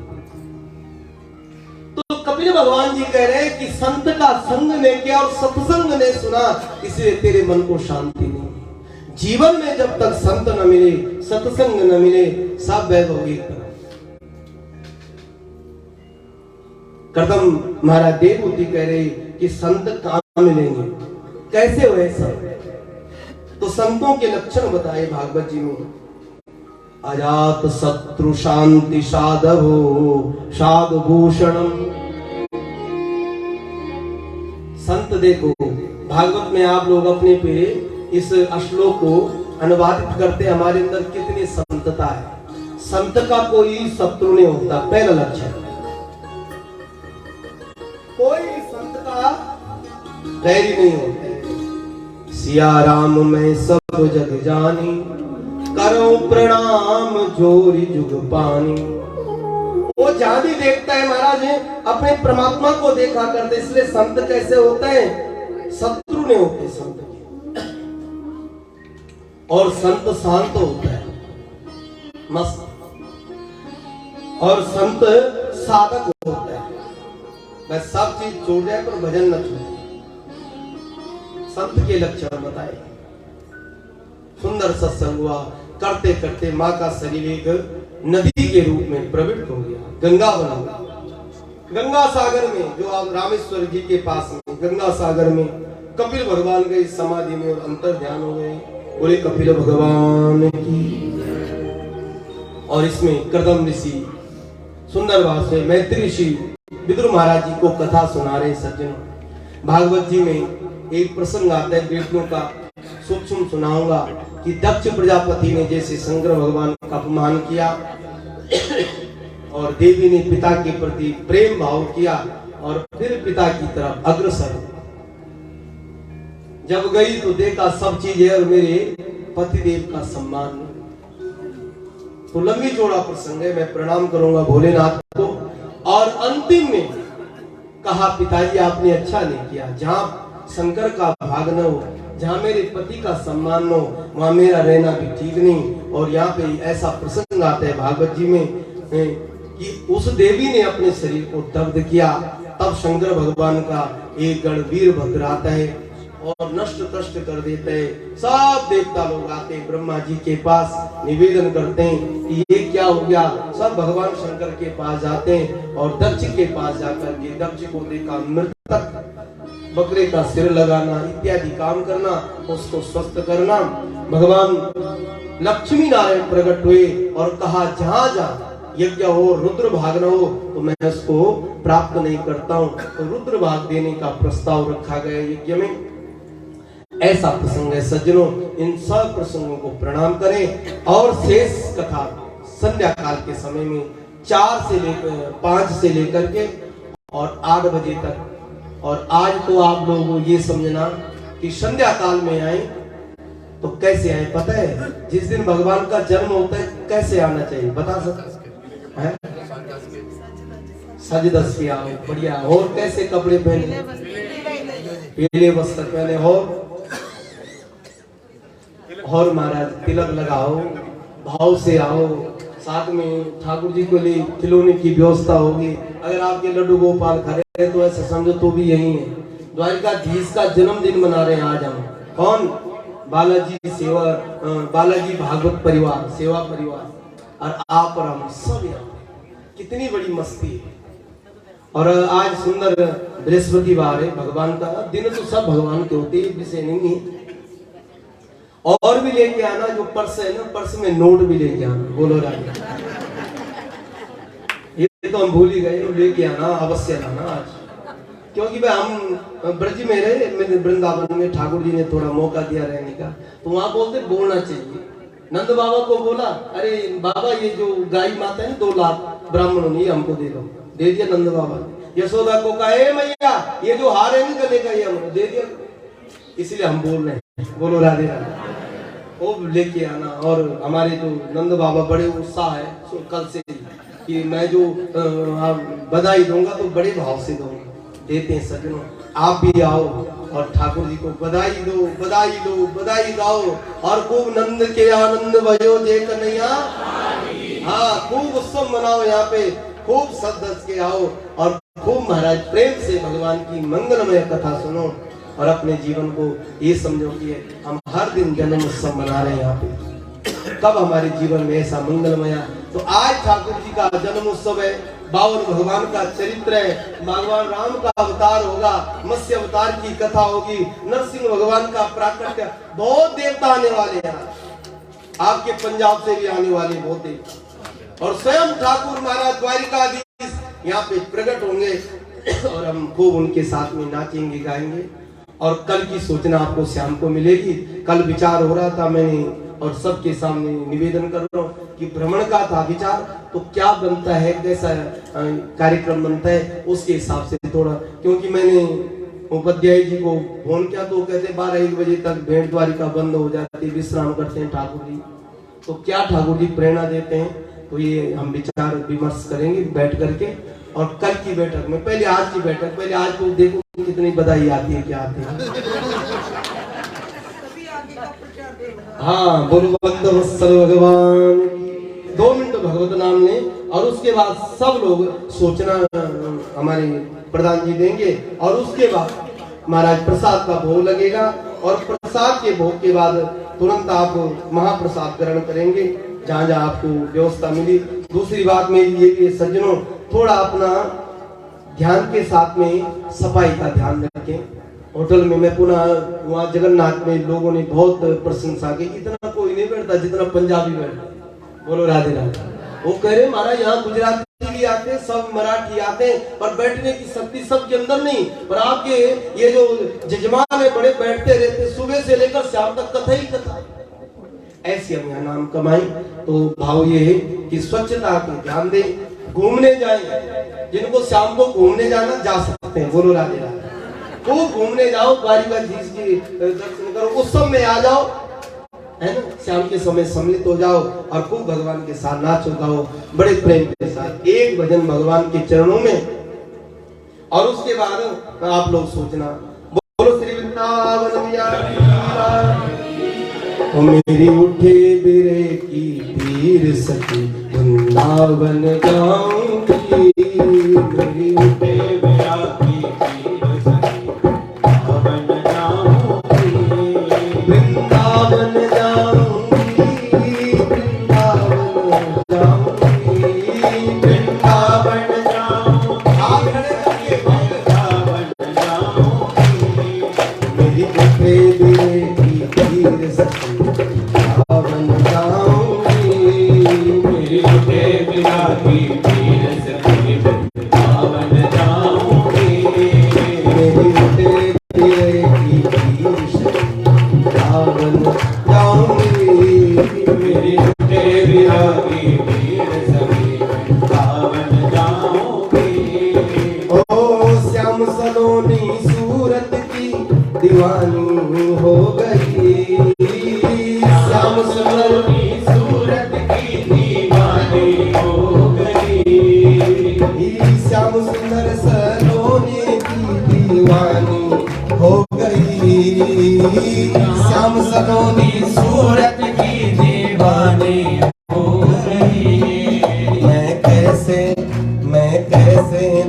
तो कपिल भगवान जी कह रहे हैं कि संत का संग ने किया और सत्संग ne सुना, इसलिए तेरे मन को शांति नहीं। जीवन में जब तक संत न मिले, सत्संग न मिले, सब वैभव एक तरफ। कर्दम महाराज देवहूति कह रहे कि संत कहां मिलेंगे, कैसे हुए संत। तो संतों के लक्षण बताए भागवत जी में। अजात शत्रु शांति साधवो साधभूषणम। संत देखो भागवत में आप लोग अपने पे इस श्लोक को अनुवादित करते, हमारे अंदर कितनी संतता है। संत का कोई शत्रु नहीं होता, पहला लक्षण। कोई संत का वैरी नहीं होता। सिया राम मैं सब जग जानी, करो प्रणाम जोरी जुग पानी। वो जहां भी देखता है महाराज अपने परमात्मा को देखा करते, इसलिए संत कैसे होते हैं, शत्रु नहीं होते संत के। और संत शांत होता है, मस्त। और संत साधक होता है, बस सब चीज छोड़ जाए पर भजन न छोड़े। संत के लक्षण बताए। सुंदर सत्संग हुआ, करते करते माँ का शरीर एक नदी के रूप में प्रविष्ट हो गया, गंगा बना गया। गंगा सागर में, जो आप रामेश्वर जी के पास में गंगा सागर में कपिल भगवान गए समाधि में और अंतर ध्यान हो गए। बोले कपिल भगवान की। और इसमें कर्दम ऋषि सुंदर भाषा में मैत्री ऋषि विदुर महाराज जी को कथा सुना रहे। सज्जन भागवत जी में एक प्रसंग आता है बेटियों का, सूक्ष्म सुनाऊंगा कि दक्ष प्रजापति ने जैसे शंकर भगवान का अपमान किया और देवी ने पिता के प्रति प्रेम भाव किया और फिर पिता की तरफ अग्रसर। जब गई तो देखा सब चीज है और मेरे पतिदेव का सम्मान। तो लंबी चौड़ा प्रसंग है, मैं प्रणाम करूंगा भोलेनाथ को। और अंतिम में कहा पिताजी आपने अच्छा नहीं किया, जहां शंकर का भाग न हो, जहां मेरे पति का सम्मान न हो, वहां मेरा रहना भी ठीक नहीं। और यहाँ पे ऐसा प्रसंग आता है भागवत जी में कि उस देवी ने अपने शरीर को दग्ध किया, तब शंकर भगवान का एक गण वीरभद्र आता है और नष्ट कष्ट कर देते हैं। सब देवता लोग आते हैं ब्रह्मा जी के पास, निवेदन करते हैं कि ये क्या हो गया। सब भगवान शंकर के पास जाते हैं और दक्ष के पास जाकर के दक्ष को देखा मृतक, बकरे का सिर लगाना इत्यादि काम करना, उसको स्वस्थ करना। भगवान लक्ष्मी नारायण प्रकट हुए और कहा जहां जहां यज्ञ हो रुद्र भाग न हो तो मैं उसको प्राप्त नहीं करता हूँ। तो रुद्र भाग देने का प्रस्ताव रखा गया यज्ञ में। ऐसा प्रसंग है सज्जनों, इन सब प्रसंगों को प्रणाम करें। और शेष कथा संध्या काल के समय में 4 से लेकर 5 से लेकर के और 8 बजे तक। और आज तो आप लोग ये समझना कि संध्या काल में आए तो कैसे आए पता है? जिस दिन भगवान का जन्म होता है कैसे आना चाहिए बता सकते हैं? सज धज के आओ, बढ़िया। और कैसे कपड़े पहने? पीले वस्त्र पहने। और महाराज तिलक लगाओ, भाव से आओ। साथ में ठाकुर जी के लिए खिलौने की व्यवस्था होगी। अगर आपके लड्डू गोपाल खड़े तो ऐसा समझो तो भी यही है। द्वारिकाधीश का जन्मदिन मना रहे हैं आज हम। कौन? बालाजी सेवा, बालाजी भागवत परिवार, सेवा परिवार। और आप और हम सब यहाँ कितनी बड़ी मस्ती है। और आज सुंदर बृहस्पतिवार है, भगवान का दिन तो सब भगवान के होते हैं, विषय नहीं है। और भी लेके आना, जो पर्स है ना, पर्स में नोट भी लेके आना। बोलो राजा, ये तो हम भूल ही गए, लेके आना अवश्य लाना आज। क्योंकि भाई हम ब्रज में रहे, मेरे वृंदावन में ठाकुर जी ने थोड़ा मौका दिया रहने का, तो वहां बोलते बोलना चाहिए। नंद बाबा को बोला, अरे बाबा ये जो गाय माता है 2 लाख ब्राह्मणों ने हमको दे दो। दे दिया नंद बाबा ने। यशोदा को कहा ए मैया ये जो हार है ना गले का ये हमने दे दिया। इसलिए हम बोल रहे हैं, बोलो राधे राधे। वो लेके आना। और हमारे जो नंद बाबा बड़े उत्साह है कल से कि मैं जो बधाई दूंगा तो बड़े भाव से दूंगा। देते हैं सज्जनों, आप भी आओ और ठाकुर जी को बधाई दो, बधाई दो, बधाई गाओ। और खूब नंद के आनंद भयो जे कन्हैया। हाँ, खूब उत्सव मनाओ यहाँ पे, खूब सदस के आओ और खूब महाराज प्रेम से भगवान की मंगलमय कथा सुनो। और अपने जीवन को ये समझो कि हम हर दिन जन्म उत्सव मना रहे हैं यहाँ पे। कब हमारे जीवन में ऐसा मंगलमय। तो आज ठाकुर जी का जन्म उत्सव है, 52 भगवान का चरित्र है। भगवान राम का अवतार होगा, मत्स्य अवतार की कथा होगी, नरसिंह भगवान का प्राकट्य। बहुत देवता आने वाले हैं, आपके पंजाब से भी आने वाले बहुत देवता। और स्वयं ठाकुर महाराज द्वारिकाधीश यहाँ पे प्रकट होंगे और हम खूब उनके साथ में नाचेंगे गाएंगे। और कल की सूचना आपको शाम को मिलेगी। कल विचार हो रहा था मैंने और सबके सामने निवेदन कर रहा हूँ कि भ्रमण का था विचार, तो क्या बनता है, कैसा कार्यक्रम बनता है, उसके हिसाब से थोड़ा। क्योंकि मैंने उपाध्याय जी को फोन किया तो कहते 12-1 बजे तक भेंट द्वारिका बंद हो जाती, विश्राम करते हैं ठाकुर जी। तो क्या ठाकुर जी प्रेरणा देते हैं, तो ये हम विचार विमर्श करेंगे बैठ करके। और कल की बैठक में पहले आज की बैठक, पहले आज को देखो कितनी बधाई आती है, क्या आती है। हाँ, बोलो वत्सल भगवान। 2 मिनट भगवत नाम ले और उसके बाद सब लोग सूचना हमारे प्रधान जी देंगे। और उसके बाद महाराज प्रसाद का भोग लगेगा और प्रसाद के भोग के बाद तुरंत आप महाप्रसाद ग्रहण करेंगे जहाँ जहाँ आपको व्यवस्था मिली। दूसरी बात में ये सज्जनों, थोड़ा अपना ध्यान के साथ में सफाई का ध्यान रखें। होटल में मैं पुनः वहाँ जगन्नाथ में लोगों ने बहुत प्रशंसा की, इतना कोई नहीं बैठता जितना पंजाबी बैठता। बोलो राधे राधे। वो कह रहे महाराज यहाँ गुजराती भी आते, सब मराठी आते, पर बैठने की शक्ति सबके अंदर नहीं। पर आपके ये जो जजमान है बड़े बैठते रहते, सुबह से लेकर शाम तक कथा ही कथा। ऐसे हम यहाँ नाम कमाएं। तो भाव ये है कि स्वच्छता पे ध्यान दें, घूमने जाएं। जिनको शाम को घूमने जाना जा सकते हैं, बोलो राधे राधे। खूब घूमने जाओ, द्वारिकाधीश की दर्शन करो, उस सब में आ जाओ, है ना। शाम के समय सम्मिलित हो जाओ और खूब भगवान के साथ नाचो गाओ, बड़े प्रेम के साथ एक भजन भगवान के चरणों में। और उसके बाद आप लोग सोचना, बोलो श्री वृंदावन मेरी उठे बिरे की पीर सखी वृंदावन जाऊंगी, मेरी उठे बिरा की पीर सखी वृंदावन जाऊंगी, वृंदावन जाऊंगी, वृंदावन जाऊंगी, वृंदावन जाऊंगी, आप खड़े करके वृंदावन जाऊंगी, मेरी उठे बिरे की पीर सखी वृंदावन जाऊंगी, मेरी उठे बिरा की पीर सखी वृंदावन जाऊंगी, मेरी उठे बिरे की पीर सखी वृंदावन जाऊंगी, मेरी उठे बिरा की पीर सखी वृंदावन जाऊंगी। ओ श्याम सलोनी सूरत की दीवानी हो गई, श्याम सलोनी सूरत की दीवानी हो गई, श्याम सुंदर सलोनी की दीवानी हो गई, श्याम सलोनी सूरत की दीवानी हो गई। मैं कैसे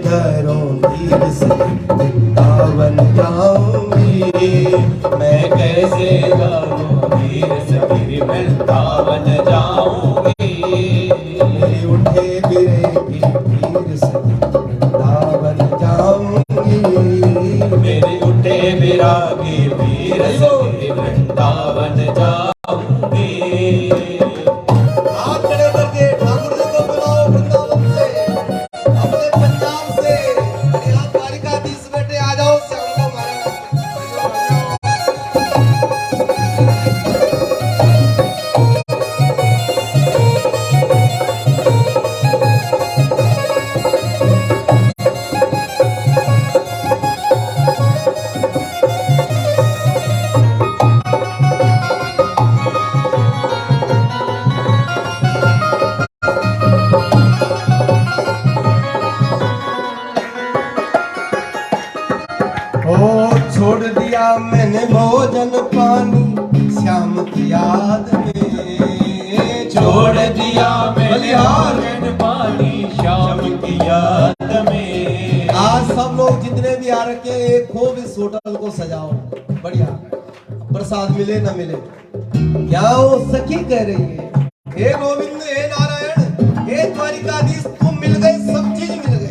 धरूं धीर से वृंदावन जाऊंगी, मैं कैसे धरूं धीर से वृंदावन जाऊंगी, मेरी उठे बिरे की पीर से वृंदावन जाऊंगी, मेरी उठे बिरा की पीर से वृंदावन जाऊंगी। हाथ खड़े करके ठाकुर जी को बुलाओ वृंदावन से, अपने पंजाब से, अरे आप द्वारिकाधीश बैठे आ जाओ, श्याम को छोड़ दिया मैंने भोजन पानी श्याम की याद में, छोड़ दिया मैंने भोजन पानी श्याम की याद में। आज सब लोग जितने भी आ रखे एक खूब इस होटल को सजाओ, बढ़िया प्रसाद मिले न मिले, क्या वो सखी कह रही है, हे गोविंद, हे नारायण, हे द्वारिकाधीश, तुम मिल गए, सब चीज मिल गई।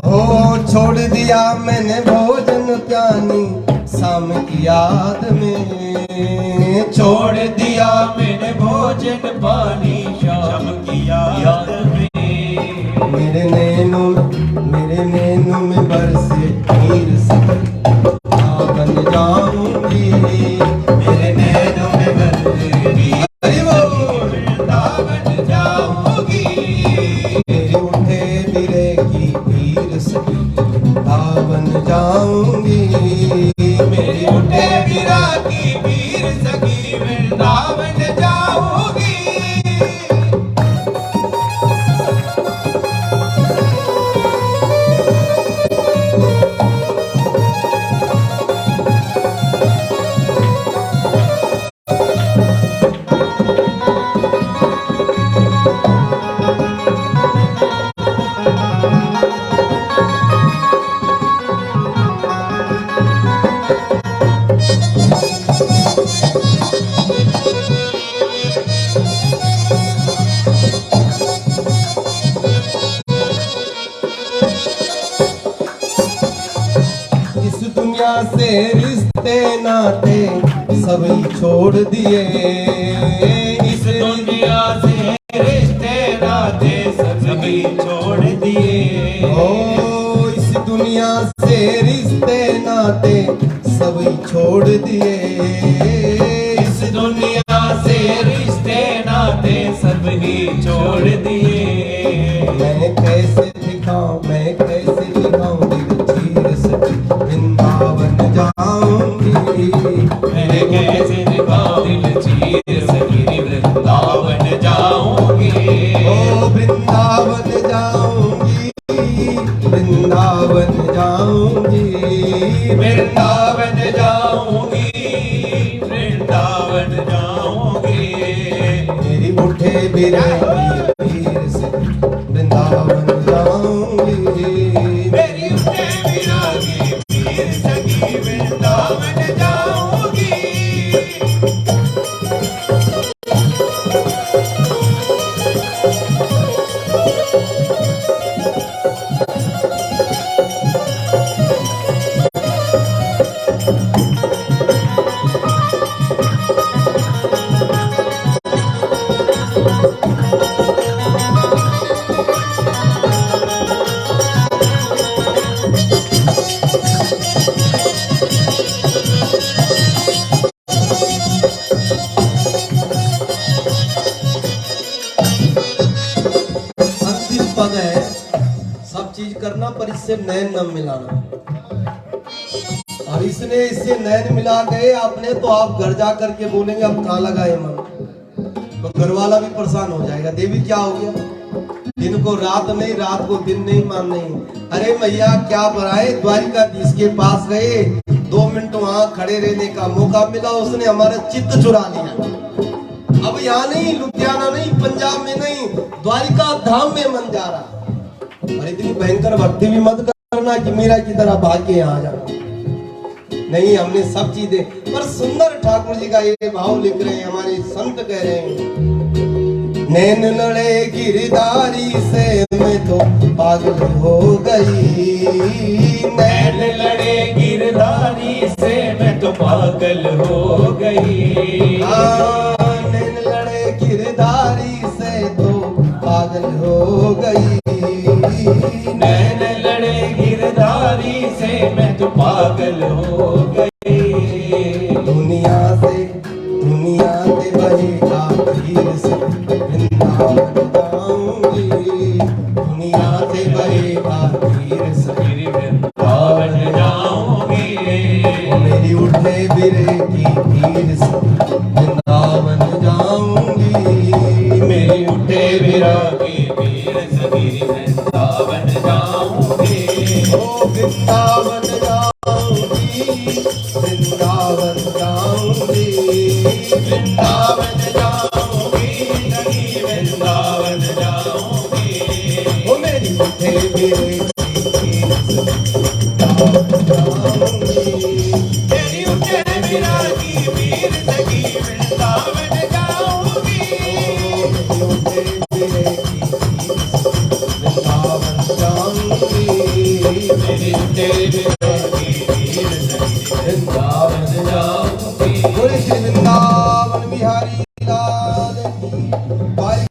ओ छोड़ दिया मैंने भोजन पानी शाम की याद में, छोड़ दिया मैंने भोजन पानी शाम की याद में। मेरे नैनों में बरसे नीर से बन जाऊंगी, मेरे नैनों में बरसे नीर बन जाऊंगी, मेरे उठे बिरे की पीर से वृंदावन जाऊंगी, मेरी उठे बिरा की पीर सखी वृंदावन जाऊंगी। से रिश्ते नाते सभी छोड़ दिए, इस दुनिया से रिश्ते नाते सभी छोड़ दिए, ओ इस दुनिया से रिश्ते नाते सभी छोड़ दिए, इस दुनिया से रिश्ते नाते सभी छोड़ दिए। मैं कैसे दिखाऊं दिल चीर सखी मैं कैसे दिखाऊं दिल चीर सगी वृंदावन जाऊंगी। ओ वृंदावन जाऊंगी, वृंदावन जाऊंगी, वृंदावन जाऊंगी, वृंदावन जाऊंगी। मेरी उठे बिरही पीर से वृंदावन जाऊंगी। मेरी उठे विरागी पीर सगी वृंदावन जाऊंगी। अंतिम पद है, सब चीज करना पर इससे नैन न मिलाना। और इसने इससे नैन मिला गए आपने, तो आप घर जा करके बोलेंगे अब कहाँ लगा ये मन, तो घर वाला भी परेशान हो जाएगा। देवी क्या हो गया, दिन को रात नहीं, रात को दिन नहीं, मान नहीं। अरे मैया क्या बनाए, द्वारिकाधीश के पास गए, 2 मिनट वहां खड़े रहने का मौका मिला, उसने हमारा चित्त चुरा लिया। अब यहाँ नहीं, लुधियाना नहीं, पंजाब में नहीं, द्वारिका धाम में मन जा रहा। और इतनी भयंकर भक्ति भी मत करना कि मीरा की तरह भाग के यहाँ आ जाना। नहीं, हमने सब चीजें, पर सुंदर ठाकुर जी का ये भाव लिख रहे हैं, हमारे संत कह रहे हैं, नैन लड़े गिरधारी से मैं तो पागल हो गई। नैन लड़े गिरधारी से मैं तो पागल हो गई। नैन लड़े गिरधारी से तो पागल हो गई। नैन लड़े गिरधारी से मैं तो पागल हो गई। दुनिया से बहेगा तीर से वृंदावन जाऊंगी। दुनिया से बहेगा तीर से वृंदावन जाऊंगी। मेरी उठे बिरे की तीर से वृंदावन जाऊंगी। मेरी उठे विरागी पीर सगी वृंदावन जाऊंगी। ओ वृंदावन जाऊंगी, वृंदावन जाऊंगी, वृंदावन जाऊंगी सगी वृंदावन जाऊंगी। ओ मेरी उठे बिरे की तीर से वृंदावन जाऊंगी। मेरी उठे विरागी पीर सगी वृंदावन जाऊंगी। मेरी उठे बिरे की तीर से वृंदावन जाऊंगी। मेरी उठे विरागी पीर सगी वृंदावन जाऊंगी। बोले श्री वृंदावन बिहारी लाल की।